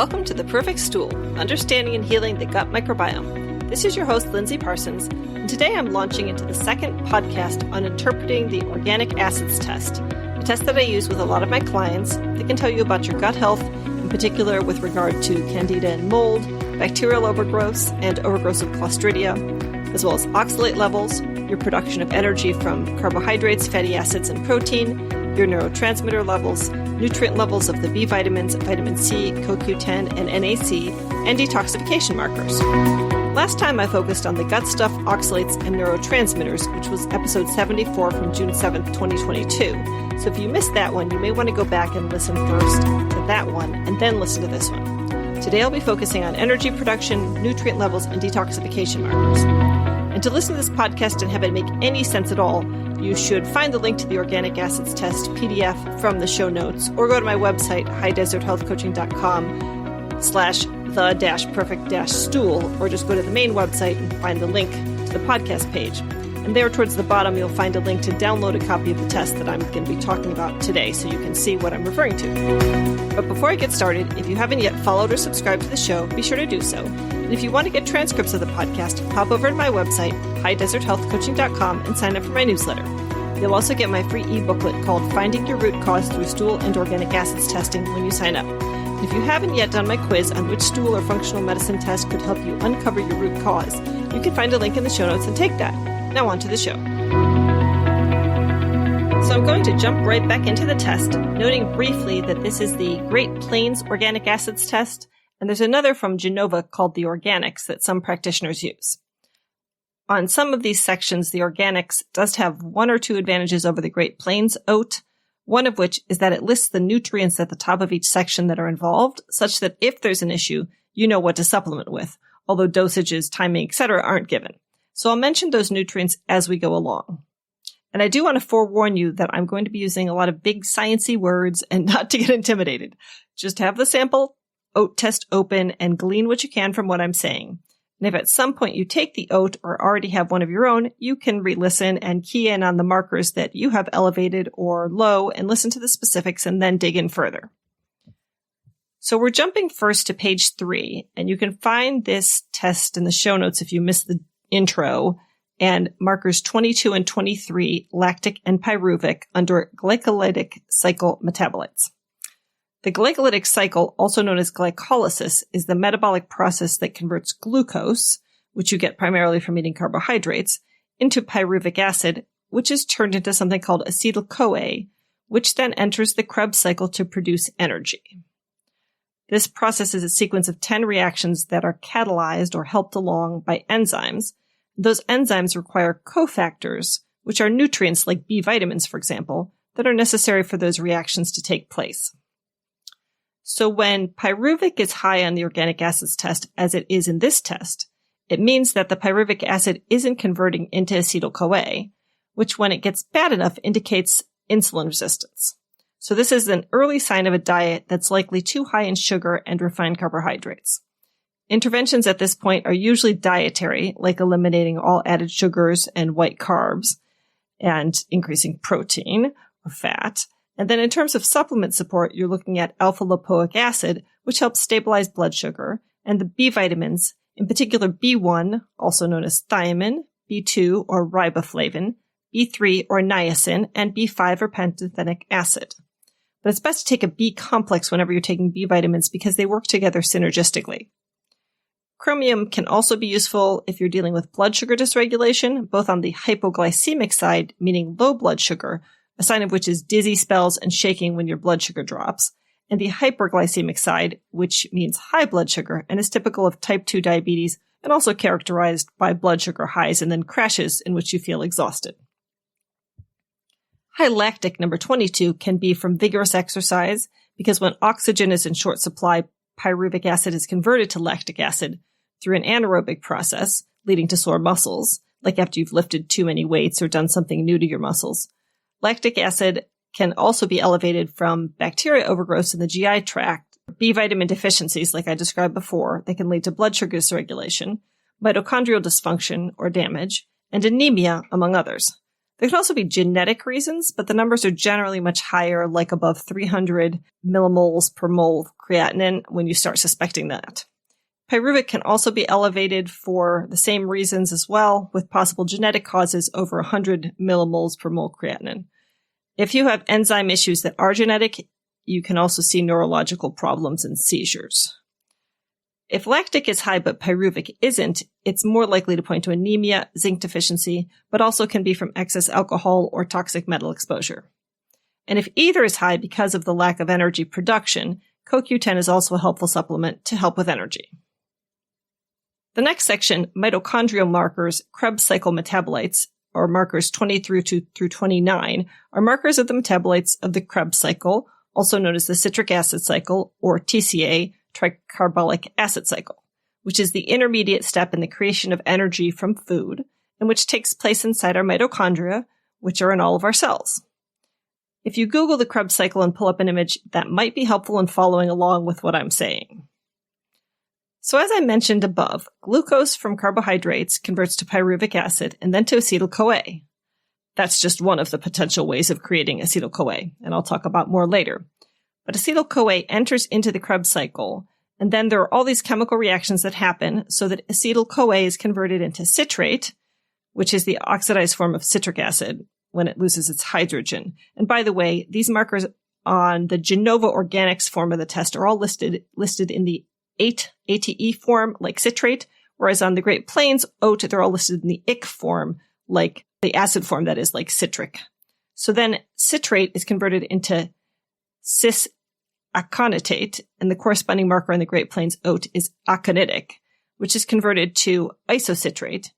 Welcome to The Perfect Stool, Understanding and Healing the Gut Microbiome. This is your host, Lindsay Parsons, and today I'm launching into the second podcast on interpreting the organic acids test, a test that I use with a lot of my clients that can tell you about your gut health, in particular with regard to candida and mold, bacterial overgrowths, and overgrowths of Clostridia, as well as oxalate levels, your production of energy from carbohydrates, fatty acids, and protein, your neurotransmitter levels, nutrient levels of the B vitamins, vitamin C, CoQ10, and NAC, and detoxification markers. Last time I focused on the gut stuff, oxalates, and neurotransmitters, which was episode 74 from June 7th, 2022. So if you missed that one, you may want to go back and listen first to that one, and then listen to this one. Today I'll be focusing on energy production, nutrient levels, and detoxification markers. And to listen to this podcast and have it make any sense at all, you should find the link to the Organic Acids Test PDF from the show notes, or go to my website, highdeserthealthcoaching.com/the-perfect-stool, or just go to the main website and find the link to the podcast page. And there towards the bottom, you'll find a link to download a copy of the test that I'm going to be talking about today, so you can see what I'm referring to. But before I get started, if you haven't yet followed or subscribed to the show, be sure to do so. And if you want to get transcripts of the podcast, pop over to my website, highdeserthealthcoaching.com, and sign up for my newsletter. You'll also get my free e-booklet called Finding Your Root Cause Through Stool and Organic Acids Testing when you sign up. And if you haven't yet done my quiz on which stool or functional medicine test could help you uncover your root cause, you can find a link in the show notes and take that. Now on to the show. So I'm going to jump right back into the test, noting briefly that this is the Great Plains Organic Acids Test, and there's another from Genova called the Organics that some practitioners use. On some of these sections, the Organics does have one or two advantages over the Great Plains oat, one of which is that it lists the nutrients at the top of each section that are involved, such that if there's an issue, you know what to supplement with, although dosages, timing, etc. aren't given. So I'll mention those nutrients as we go along. And I do want to forewarn you that I'm going to be using a lot of big sciencey words and not to get intimidated. Just have the sample oat test open and glean what you can from what I'm saying. And if at some point you take the oat or already have one of your own, you can re-listen and key in on the markers that you have elevated or low and listen to the specifics and then dig in further. So we're jumping first to page 3, and you can find this test in the show notes if you missed the intro, and markers 22 and 23, lactic and pyruvic, under glycolytic cycle metabolites. The glycolytic cycle, also known as glycolysis, is the metabolic process that converts glucose, which you get primarily from eating carbohydrates, into pyruvic acid, which is turned into something called acetyl-CoA, which then enters the Krebs cycle to produce energy. This process is a sequence of 10 reactions that are catalyzed or helped along by enzymes. Those enzymes require cofactors, which are nutrients like B vitamins, for example, that are necessary for those reactions to take place. So when pyruvic is high on the organic acids test, as it is in this test, it means that the pyruvic acid isn't converting into acetyl-CoA, which when it gets bad enough indicates insulin resistance. So this is an early sign of a diet that's likely too high in sugar and refined carbohydrates. Interventions at this point are usually dietary, like eliminating all added sugars and white carbs and increasing protein or fat. And then in terms of supplement support, you're looking at alpha-lipoic acid, which helps stabilize blood sugar, and the B vitamins, in particular B1, also known as thiamine, B2 or riboflavin, B3 or niacin, and B5 or pantothenic acid. But it's best to take a B complex whenever you're taking B vitamins because they work together synergistically. Chromium can also be useful if you're dealing with blood sugar dysregulation, both on the hypoglycemic side, meaning low blood sugar, a sign of which is dizzy spells and shaking when your blood sugar drops, and the hyperglycemic side, which means high blood sugar and is typical of type 2 diabetes and also characterized by blood sugar highs and then crashes in which you feel exhausted. High lactic, number 22, can be from vigorous exercise because when oxygen is in short supply, pyruvic acid is converted to lactic acid through an anaerobic process, leading to sore muscles, like after you've lifted too many weights or done something new to your muscles. Lactic acid can also be elevated from bacteria overgrowths in the GI tract, B vitamin deficiencies, like I described before, that can lead to blood sugar dysregulation, mitochondrial dysfunction or damage, and anemia, among others. There can also be genetic reasons, but the numbers are generally much higher, like above 300 millimoles per mole of creatinine when you start suspecting that. Pyruvic can also be elevated for the same reasons as well, with possible genetic causes over 100 millimoles per mole creatinine. If you have enzyme issues that are genetic, you can also see neurological problems and seizures. If lactic is high but pyruvic isn't, it's more likely to point to anemia, zinc deficiency, but also can be from excess alcohol or toxic metal exposure. And if either is high because of the lack of energy production, CoQ10 is also a helpful supplement to help with energy. The next section, mitochondrial markers, Krebs cycle metabolites, or markers 20 through 29, are markers of the metabolites of the Krebs cycle, also known as the citric acid cycle, or TCA, tricarbolic acid cycle, which is the intermediate step in the creation of energy from food, and which takes place inside our mitochondria, which are in all of our cells. If you Google the Krebs cycle and pull up an image, that might be helpful in following along with what I'm saying. So as I mentioned above, glucose from carbohydrates converts to pyruvic acid and then to acetyl-CoA. That's just one of the potential ways of creating acetyl-CoA, and I'll talk about more later. But acetyl-CoA enters into the Krebs cycle, and then there are all these chemical reactions that happen so that acetyl-CoA is converted into citrate, which is the oxidized form of citric acid when it loses its hydrogen. And by the way, these markers on the Genova Organics form of the test are all listed in the 8 ATE form, like citrate, whereas on the Great Plains oat, they're all listed in the IC form, like the acid form, that is like citric. So then citrate is converted into cis-aconitate, and the corresponding marker on the Great Plains oat is aconitic, which is converted to isocitrate,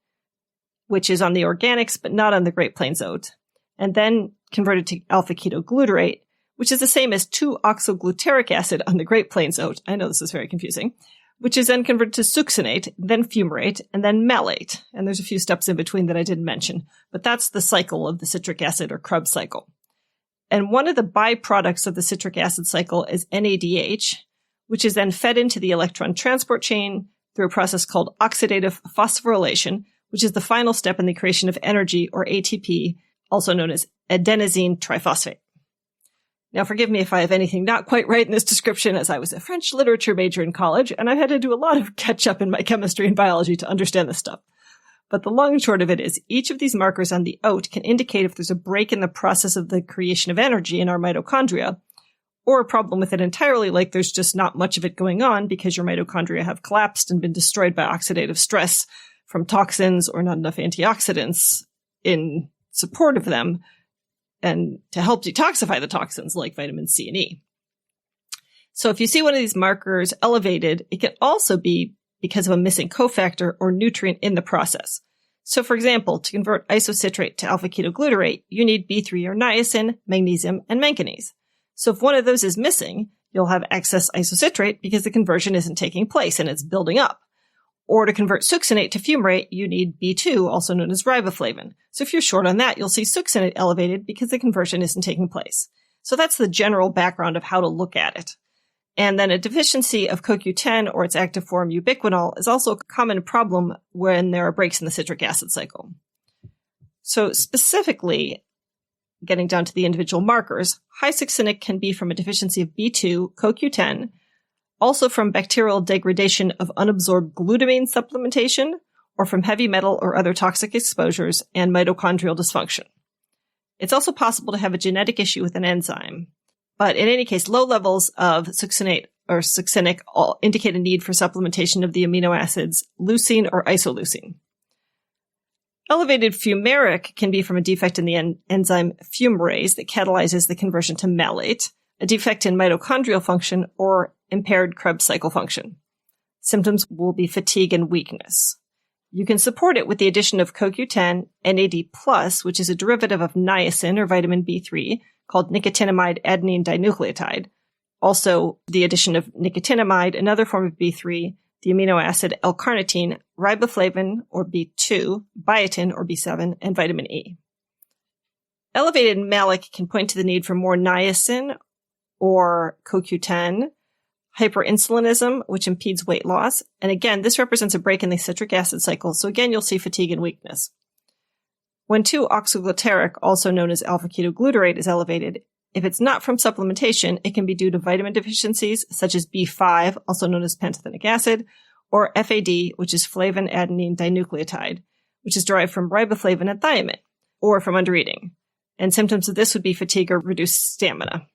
which is on the organics but not on the Great Plains oat, and then converted to alpha-ketoglutarate, which is the same as 2-oxoglutaric acid on the Great Plains oat. I know this is very confusing. Which is then converted to succinate, then fumarate, and then malate. And there's a few steps in between that I didn't mention, but that's the cycle of the citric acid or Krebs cycle. And one of the byproducts of the citric acid cycle is NADH, which is then fed into the electron transport chain through a process called oxidative phosphorylation, which is the final step in the creation of energy, or ATP, also known as adenosine triphosphate. Now, forgive me if I have anything not quite right in this description, as I was a French literature major in college, and I've had to do a lot of catch-up in my chemistry and biology to understand this stuff. But the long and short of it is, each of these markers on the oat can indicate if there's a break in the process of the creation of energy in our mitochondria, or a problem with it entirely, like there's just not much of it going on because your mitochondria have collapsed and been destroyed by oxidative stress from toxins or not enough antioxidants in support of them, and to help detoxify the toxins like vitamin C and E. So if you see one of these markers elevated, it can also be because of a missing cofactor or nutrient in the process. So for example, to convert isocitrate to alpha-ketoglutarate, you need B3 or niacin, magnesium, and manganese. So if one of those is missing, you'll have excess isocitrate because the conversion isn't taking place and it's building up. Or to convert succinate to fumarate, you need B2, also known as riboflavin. So if you're short on that, you'll see succinate elevated because the conversion isn't taking place. So that's the general background of how to look at it. And then a deficiency of CoQ10 or its active form ubiquinol is also a common problem when there are breaks in the citric acid cycle. So specifically, getting down to the individual markers, high succinic can be from a deficiency of B2, CoQ10, also from bacterial degradation of unabsorbed glutamine supplementation, or from heavy metal or other toxic exposures and mitochondrial dysfunction. It's also possible to have a genetic issue with an enzyme. But in any case, low levels of succinate or succinic indicate a need for supplementation of the amino acids leucine or isoleucine. Elevated fumaric can be from a defect in the enzyme fumarase that catalyzes the conversion to malate, a defect in mitochondrial function, or impaired Krebs cycle function. Symptoms will be fatigue and weakness. You can support it with the addition of CoQ10, NAD+, which is a derivative of niacin or vitamin B3, called nicotinamide adenine dinucleotide. Also, the addition of nicotinamide, another form of B3, the amino acid L-carnitine, riboflavin or B2, biotin or B7, and vitamin E. Elevated malic can point to the need for more niacin or CoQ10, hyperinsulinism, which impedes weight loss. And again, this represents a break in the citric acid cycle. So again, you'll see fatigue and weakness. When 2-oxygluteric, also known as alpha-ketoglutarate, is elevated, if it's not from supplementation, it can be due to vitamin deficiencies such as B5, also known as pantothenic acid, or FAD, which is flavin adenine dinucleotide, which is derived from riboflavin and thiamine, or from undereating. And symptoms of this would be fatigue or reduced stamina.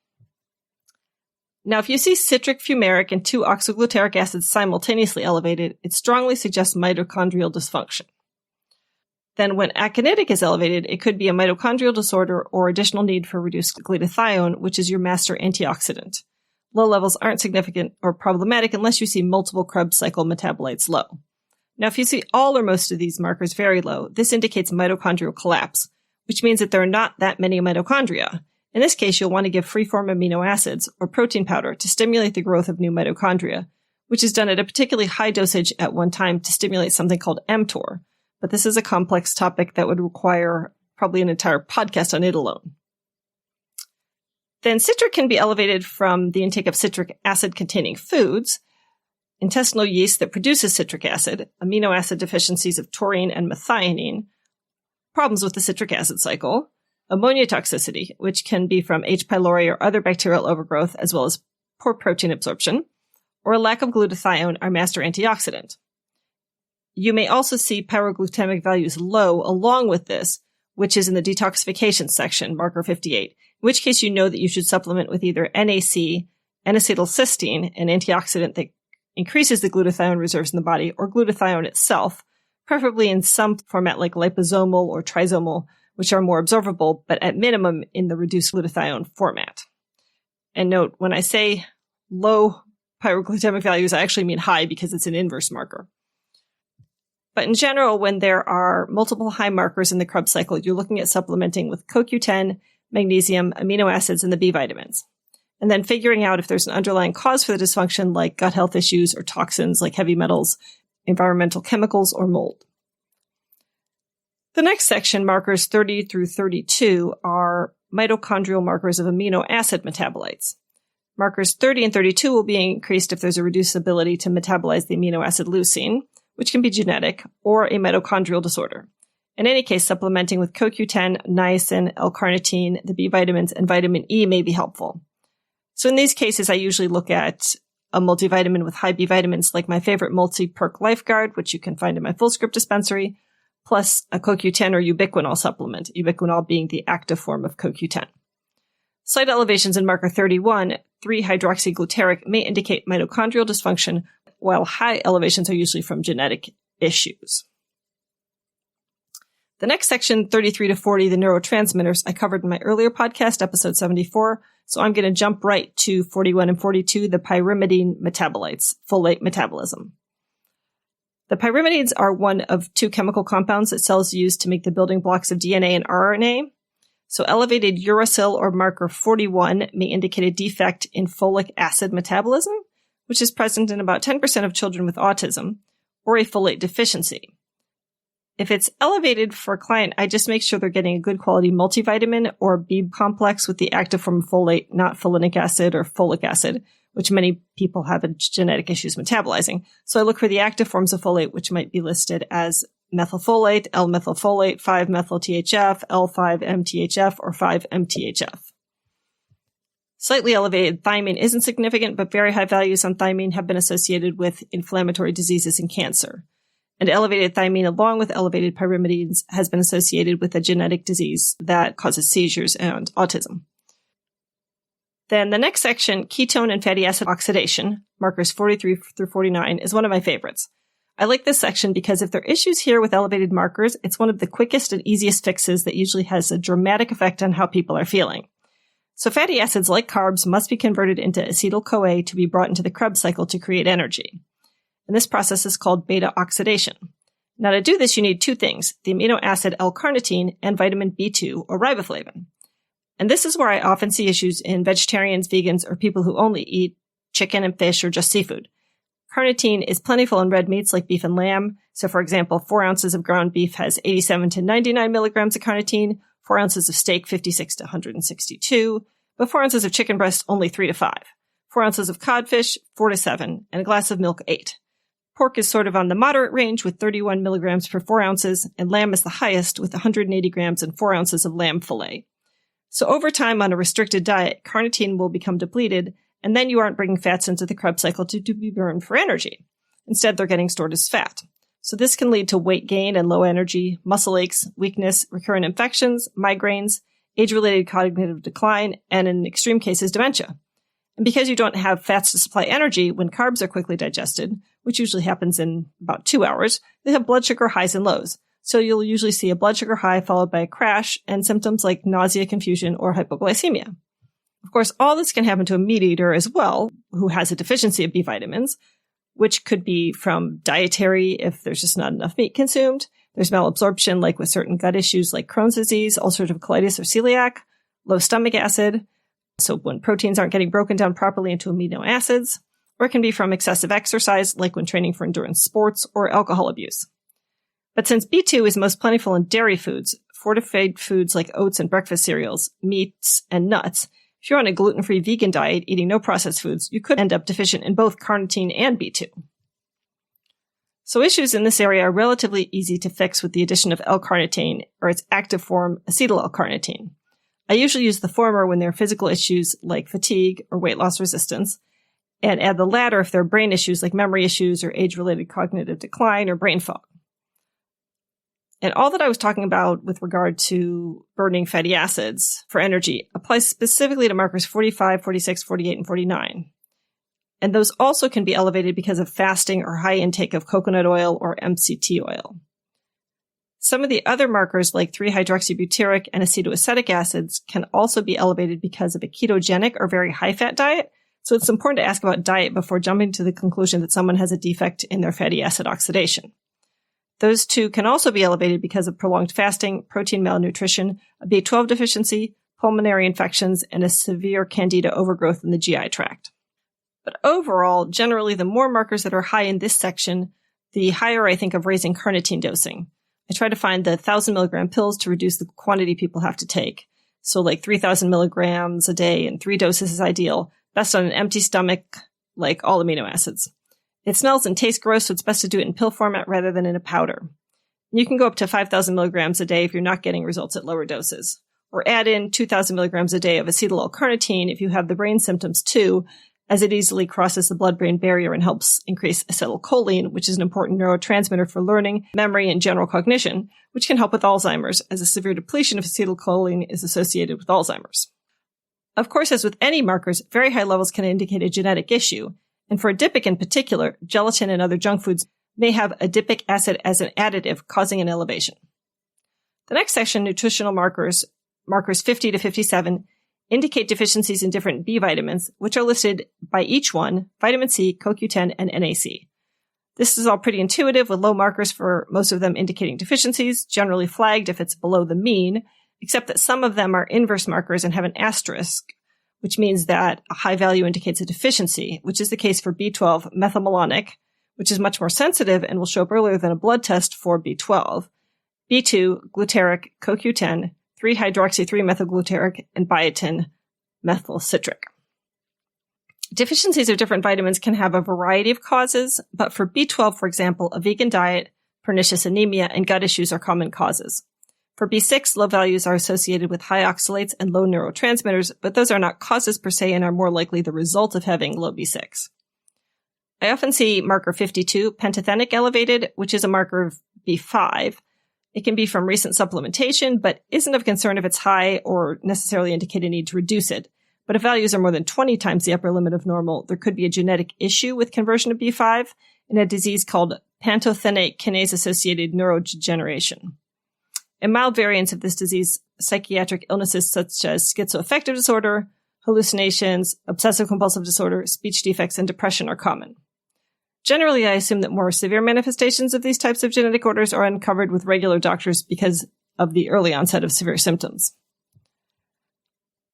Now, if you see citric, fumaric, and 2-oxygluteric acids simultaneously elevated, it strongly suggests mitochondrial dysfunction. Then when aconitic is elevated, it could be a mitochondrial disorder or additional need for reduced glutathione, which is your master antioxidant. Low levels aren't significant or problematic unless you see multiple Krebs cycle metabolites low. Now, if you see all or most of these markers very low, this indicates mitochondrial collapse, which means that there are not that many mitochondria. In this case, you'll want to give free-form amino acids or protein powder to stimulate the growth of new mitochondria, which is done at a particularly high dosage at one time to stimulate something called mTOR. But this is a complex topic that would require probably an entire podcast on it alone. Then citric can be elevated from the intake of citric acid-containing foods, intestinal yeast that produces citric acid, amino acid deficiencies of taurine and methionine, problems with the citric acid cycle, ammonia toxicity, which can be from H. pylori or other bacterial overgrowth, as well as poor protein absorption, or a lack of glutathione, our master antioxidant. You may also see pyroglutamic values low along with this, which is in the detoxification section, marker 58, in which case you know that you should supplement with either NAC, N-acetylcysteine, an antioxidant that increases the glutathione reserves in the body, or glutathione itself, preferably in some format like liposomal or trisomal, which are more absorbable, but at minimum in the reduced glutathione format. And note, when I say low pyroglutamic values, I actually mean high because it's an inverse marker. But in general, when there are multiple high markers in the Krebs cycle, you're looking at supplementing with CoQ10, magnesium, amino acids, and the B vitamins. And then figuring out if there's an underlying cause for the dysfunction like gut health issues or toxins like heavy metals, environmental chemicals, or mold. The next section, markers 30 through 32, are mitochondrial markers of amino acid metabolites. Markers 30 and 32 will be increased if there's a reduced ability to metabolize the amino acid leucine, which can be genetic, or a mitochondrial disorder. In any case, supplementing with CoQ10, niacin, L-carnitine, the B vitamins, and vitamin E may be helpful. So in these cases, I usually look at a multivitamin with high B vitamins, like my favorite multi-perk Lifeguard, which you can find in my full script dispensary, plus a CoQ10 or ubiquinol supplement, ubiquinol being the active form of CoQ10. Slight elevations in marker 31, 3-hydroxygluteric, may indicate mitochondrial dysfunction, while high elevations are usually from genetic issues. The next section, 33 to 40, the neurotransmitters, I covered in my earlier podcast, episode 74, so I'm going to jump right to 41 and 42, the pyrimidine metabolites, folate metabolism. The pyrimidines are one of two chemical compounds that cells use to make the building blocks of DNA and RNA. So elevated uracil or marker 41 may indicate a defect in folic acid metabolism, which is present in about 10% of children with autism, or a folate deficiency. If it's elevated for a client, I just make sure they're getting a good quality multivitamin or B complex with the active form of folate, not folinic acid or folic acid, which many people have genetic issues metabolizing. So I look for the active forms of folate, which might be listed as methylfolate, L-methylfolate, 5-methyl-THF, L5-MTHF, or 5-MTHF. Slightly elevated thiamine isn't significant, but very high values on thiamine have been associated with inflammatory diseases and cancer. And elevated thiamine, along with elevated pyrimidines, has been associated with a genetic disease that causes seizures and autism. Then the next section, ketone and fatty acid oxidation, markers 43 through 49, is one of my favorites. I like this section because if there are issues here with elevated markers, it's one of the quickest and easiest fixes that usually has a dramatic effect on how people are feeling. So fatty acids, like carbs, must be converted into acetyl-CoA to be brought into the Krebs cycle to create energy. And this process is called beta oxidation. Now to do this, you need two things, the amino acid L-carnitine and vitamin B2 or riboflavin. And this is where I often see issues in vegetarians, vegans, or people who only eat chicken and fish or just seafood. Carnitine is plentiful in red meats like beef and lamb. So for example, 4 ounces of ground beef has 87 to 99 milligrams of carnitine, 4 ounces of steak, 56 to 162, but 4 ounces of chicken breast, only 3 to 5. 4 ounces of codfish, 4 to 7, and a glass of milk, 8. Pork is sort of on the moderate range with 31 milligrams per 4 ounces, and lamb is the highest with 180 grams and 4 ounces of lamb fillet. So over time on a restricted diet, carnitine will become depleted, and then you aren't bringing fats into the Krebs cycle to be burned for energy. Instead, they're getting stored as fat. So this can lead to weight gain and low energy, muscle aches, weakness, recurrent infections, migraines, age-related cognitive decline, and in extreme cases, dementia. And because you don't have fats to supply energy when carbs are quickly digested, which usually happens in about 2 hours, they have blood sugar highs and lows. So you'll usually see a blood sugar high followed by a crash and symptoms like nausea, confusion, or hypoglycemia. Of course, all this can happen to a meat eater as well, who has a deficiency of B vitamins, which could be from dietary if there's just not enough meat consumed. There's malabsorption, like with certain gut issues like Crohn's disease, ulcerative colitis, or celiac, low stomach acid, so when proteins aren't getting broken down properly into amino acids, or it can be from excessive exercise, like when training for endurance sports, or alcohol abuse. But since B2 is most plentiful in dairy foods, fortified foods like oats and breakfast cereals, meats, and nuts, if you're on a gluten-free vegan diet eating no processed foods, you could end up deficient in both carnitine and B2. So issues in this area are relatively easy to fix with the addition of L-carnitine or its active form, acetyl L-carnitine. I usually use the former when there are physical issues like fatigue or weight loss resistance, and add the latter if there are brain issues like memory issues or age-related cognitive decline or brain fog. And all that I was talking about with regard to burning fatty acids for energy applies specifically to markers 45, 46, 48, and 49. And those also can be elevated because of fasting or high intake of coconut oil or MCT oil. Some of the other markers like 3-hydroxybutyric and acetoacetic acids can also be elevated because of a ketogenic or very high-fat diet. So it's important to ask about diet before jumping to the conclusion that someone has a defect in their fatty acid oxidation. Those two can also be elevated because of prolonged fasting, protein malnutrition, a B12 deficiency, pulmonary infections, and a severe candida overgrowth in the GI tract. But overall, generally, the more markers that are high in this section, the higher I think of raising carnitine dosing. I try to find the 1,000 milligram pills to reduce the quantity people have to take. So like 3,000 milligrams a day and 3 doses is ideal, best on an empty stomach, like all amino acids. It smells and tastes gross, so it's best to do it in pill format rather than in a powder. You can go up to 5,000 milligrams a day if you're not getting results at lower doses. Or add in 2,000 milligrams a day of acetyl L-carnitine if you have the brain symptoms too, as it easily crosses the blood-brain barrier and helps increase acetylcholine, which is an important neurotransmitter for learning, memory, and general cognition, which can help with Alzheimer's, as a severe depletion of acetylcholine is associated with Alzheimer's. Of course, as with any markers, very high levels can indicate a genetic issue. And for adipic in particular, gelatin and other junk foods may have adipic acid as an additive, causing an elevation. The next section, nutritional markers 50 to 57, indicate deficiencies in different B vitamins, which are listed by each one, vitamin C, CoQ10, and NAC. This is all pretty intuitive, with low markers for most of them indicating deficiencies, generally flagged if it's below the mean, except that some of them are inverse markers and have an asterisk, which means that a high value indicates a deficiency, which is the case for B12 methylmalonic, which is much more sensitive and will show up earlier than a blood test for B12, B2 glutaric, CoQ10, 3-hydroxy-3-methylglutaric, and biotin methylcitric. Deficiencies of different vitamins can have a variety of causes, but for B12, for example, a vegan diet, pernicious anemia, and gut issues are common causes. For B6, low values are associated with high oxalates and low neurotransmitters, but those are not causes per se and are more likely the result of having low B6. I often see marker 52, pentathenic elevated, which is a marker of B5. It can be from recent supplementation, but isn't of concern if it's high or necessarily indicate a need to reduce it. But if values are more than 20 times the upper limit of normal, there could be a genetic issue with conversion of B5 in a disease called pantothenate kinase-associated neurodegeneration. In mild variants of this disease, psychiatric illnesses such as schizoaffective disorder, hallucinations, obsessive-compulsive disorder, speech defects, and depression are common. Generally, I assume that more severe manifestations of these types of genetic orders are uncovered with regular doctors because of the early onset of severe symptoms.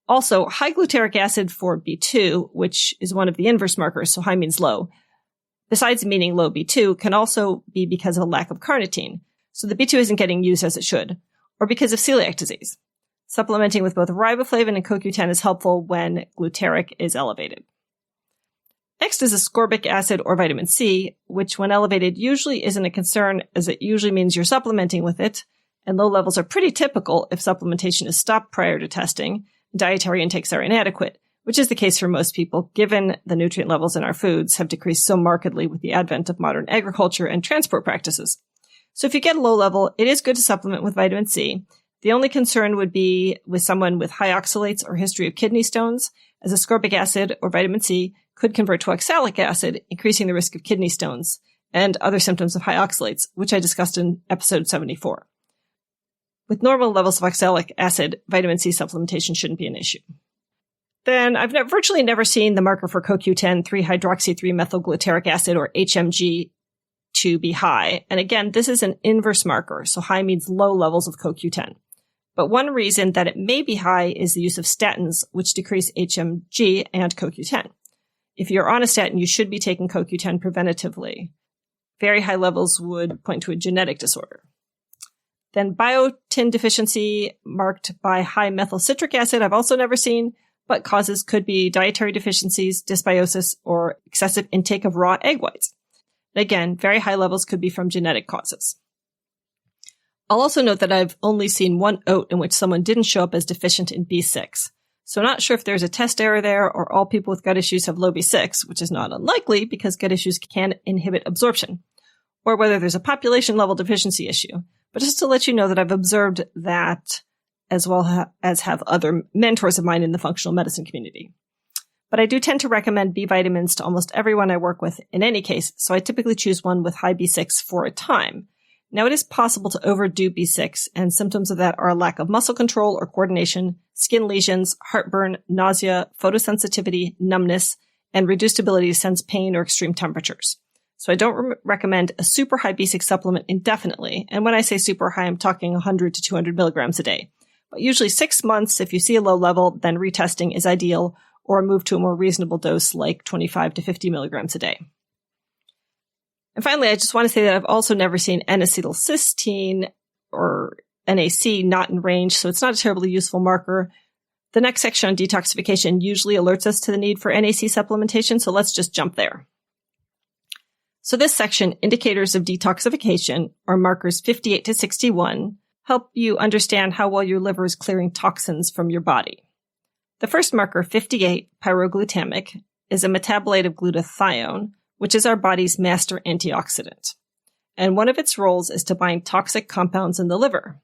Also, high glutaric acid for B2, which is one of the inverse markers, so high means low, besides meaning low B2, can also be because of a lack of carnitine. So the B2 isn't getting used as it should, or because of celiac disease. Supplementing with both riboflavin and CoQ10 is helpful when glutaric is elevated. Next is ascorbic acid or vitamin C, which when elevated usually isn't a concern as it usually means you're supplementing with it, and low levels are pretty typical if supplementation is stopped prior to testing, dietary intakes are inadequate, which is the case for most people given the nutrient levels in our foods have decreased so markedly with the advent of modern agriculture and transport practices. So if you get a low level, it is good to supplement with vitamin C. The only concern would be with someone with high oxalates or history of kidney stones, as ascorbic acid or vitamin C could convert to oxalic acid, increasing the risk of kidney stones and other symptoms of high oxalates, which I discussed in episode 74. With normal levels of oxalic acid, vitamin C supplementation shouldn't be an issue. Then I've virtually never seen the marker for CoQ10 3-hydroxy-3-methylglutaric acid, or HMG, to be high. And again, this is an inverse marker, so high means low levels of CoQ10. But one reason that it may be high is the use of statins, which decrease HMG and CoQ10. If you're on a statin, you should be taking CoQ10 preventatively. Very high levels would point to a genetic disorder. Then biotin deficiency marked by high methyl citric acid I've also never seen, but causes could be dietary deficiencies, dysbiosis, or excessive intake of raw egg whites. Again, very high levels could be from genetic causes. I'll also note that I've only seen one oat in which someone didn't show up as deficient in B6. So I'm not sure if there's a test error there or all people with gut issues have low B6, which is not unlikely because gut issues can inhibit absorption, or whether there's a population level deficiency issue. But just to let you know that I've observed that as well as have other mentors of mine in the functional medicine community. But I do tend to recommend B vitamins to almost everyone I work with in any case, so I typically choose one with high B6 for a time. Now, it is possible to overdo B6, and symptoms of that are a lack of muscle control or coordination, skin lesions, heartburn, nausea, photosensitivity, numbness, and reduced ability to sense pain or extreme temperatures. So I don't recommend a super high B6 supplement indefinitely, and when I say super high, I'm talking 100 to 200 milligrams a day. But usually 6 months, if you see a low level, then retesting is ideal, or move to a more reasonable dose like 25 to 50 milligrams a day. And finally, I just want to say that I've also never seen N-acetylcysteine, or NAC, not in range, so it's not a terribly useful marker. The next section on detoxification usually alerts us to the need for NAC supplementation, so let's just jump there. So this section, Indicators of Detoxification, or markers 58 to 61, help you understand how well your liver is clearing toxins from your body. The first marker, 58, pyroglutamic, is a metabolite of glutathione, which is our body's master antioxidant. And one of its roles is to bind toxic compounds in the liver.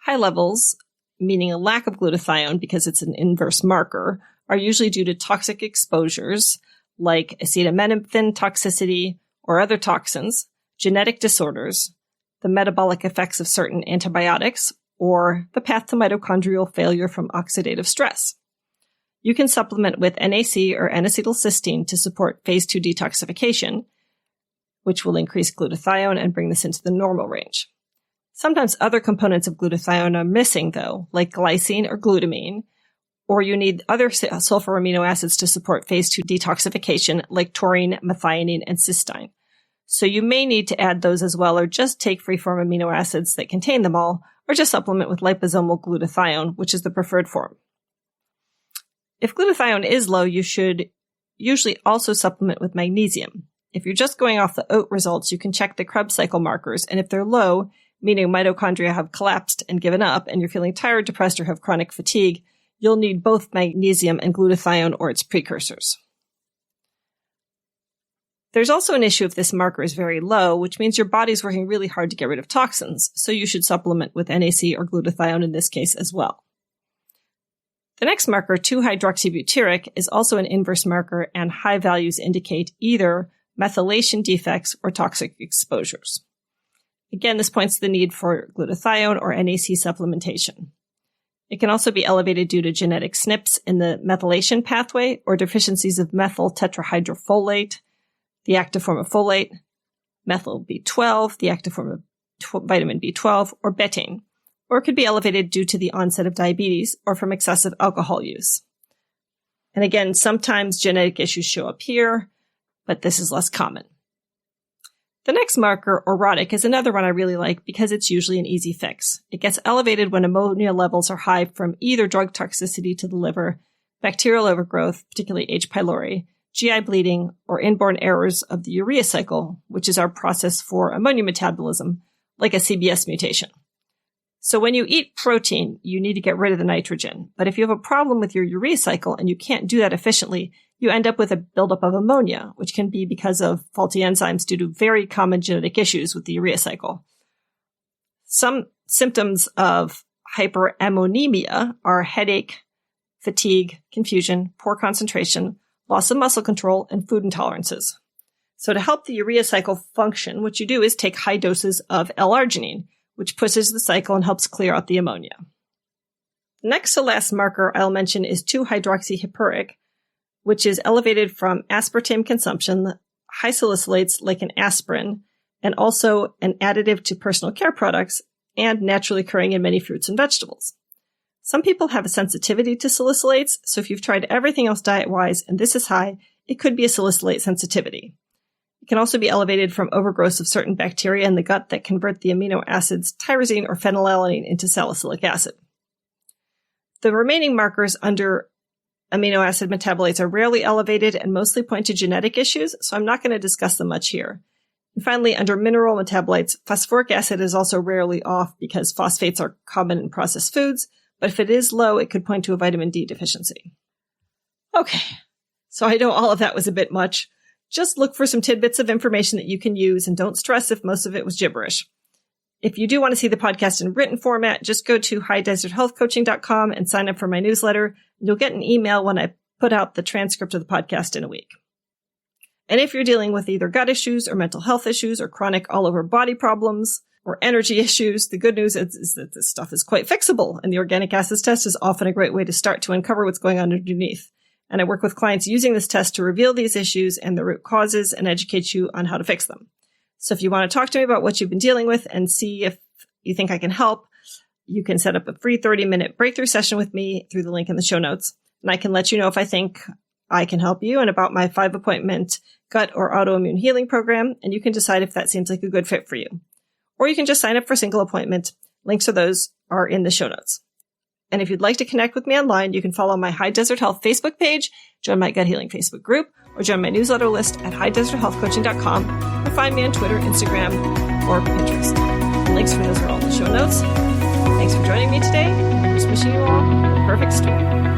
High levels, meaning a lack of glutathione because it's an inverse marker, are usually due to toxic exposures like acetaminophen toxicity or other toxins, genetic disorders, the metabolic effects of certain antibiotics, or the path to mitochondrial failure from oxidative stress. You can supplement with NAC or N-acetylcysteine to support phase 2 detoxification, which will increase glutathione and bring this into the normal range. Sometimes other components of glutathione are missing, though, like glycine or glutamine, or you need other sulfur amino acids to support phase 2 detoxification, like taurine, methionine, and cysteine. So you may need to add those as well, or just take free-form amino acids that contain them all, or just supplement with liposomal glutathione, which is the preferred form. If glutathione is low, you should usually also supplement with magnesium. If you're just going off the oat results, you can check the Krebs cycle markers, and if they're low, meaning mitochondria have collapsed and given up, and you're feeling tired, depressed, or have chronic fatigue, you'll need both magnesium and glutathione or its precursors. There's also an issue if this marker is very low, which means your body's working really hard to get rid of toxins, so you should supplement with NAC or glutathione in this case as well. The next marker, 2-hydroxybutyric, is also an inverse marker, and high values indicate either methylation defects or toxic exposures. Again, this points to the need for glutathione or NAC supplementation. It can also be elevated due to genetic SNPs in the methylation pathway or deficiencies of methyl tetrahydrofolate, the active form of folate, methyl B12, the active form of vitamin B12, or betaine. Or it could be elevated due to the onset of diabetes or from excessive alcohol use. And again, sometimes genetic issues show up here, but this is less common. The next marker, orotic, is another one I really like because it's usually an easy fix. It gets elevated when ammonia levels are high from either drug toxicity to the liver, bacterial overgrowth, particularly H. pylori, GI bleeding, or inborn errors of the urea cycle, which is our process for ammonia metabolism, like a CBS mutation. So when you eat protein, you need to get rid of the nitrogen. But if you have a problem with your urea cycle and you can't do that efficiently, you end up with a buildup of ammonia, which can be because of faulty enzymes due to very common genetic issues with the urea cycle. Some symptoms of hyperammonemia are headache, fatigue, confusion, poor concentration, loss of muscle control, and food intolerances. So to help the urea cycle function, what you do is take high doses of L-arginine, which pushes the cycle and helps clear out the ammonia. The next to last marker I'll mention is 2-hydroxyhippuric, which is elevated from aspartame consumption, high salicylates like an aspirin, and also an additive to personal care products and naturally occurring in many fruits and vegetables. Some people have a sensitivity to salicylates, so if you've tried everything else diet-wise and this is high, it could be a salicylate sensitivity. It can also be elevated from overgrowth of certain bacteria in the gut that convert the amino acids tyrosine or phenylalanine into salicylic acid. The remaining markers under amino acid metabolites are rarely elevated and mostly point to genetic issues, so I'm not going to discuss them much here. And finally, under mineral metabolites, phosphoric acid is also rarely off because phosphates are common in processed foods, but if it is low, it could point to a vitamin D deficiency. Okay, so I know all of that was a bit much. Just look for some tidbits of information that you can use and don't stress if most of it was gibberish. If you do want to see the podcast in written format, just go to highdeserthealthcoaching.com and sign up for my newsletter. You'll get an email when I put out the transcript of the podcast in a week. And if you're dealing with either gut issues or mental health issues or chronic all over body problems or energy issues, the good news is that this stuff is quite fixable, and the organic acids test is often a great way to start to uncover what's going on underneath. And I work with clients using this test to reveal these issues and the root causes and educate you on how to fix them. So if you want to talk to me about what you've been dealing with and see if you think I can help, you can set up a free 30-minute breakthrough session with me through the link in the show notes. And I can let you know if I think I can help you and about my 5-appointment gut or autoimmune healing program. And you can decide if that seems like a good fit for you. Or you can just sign up for a single appointment. Links to those are in the show notes. And if you'd like to connect with me online, you can follow my High Desert Health Facebook page, join my Gut Healing Facebook group, or join my newsletter list at highdeserthealthcoaching.com, or find me on Twitter, Instagram, or Pinterest. The links for those are all in the show notes. Thanks for joining me today. I'm just wishing you all a perfect storm.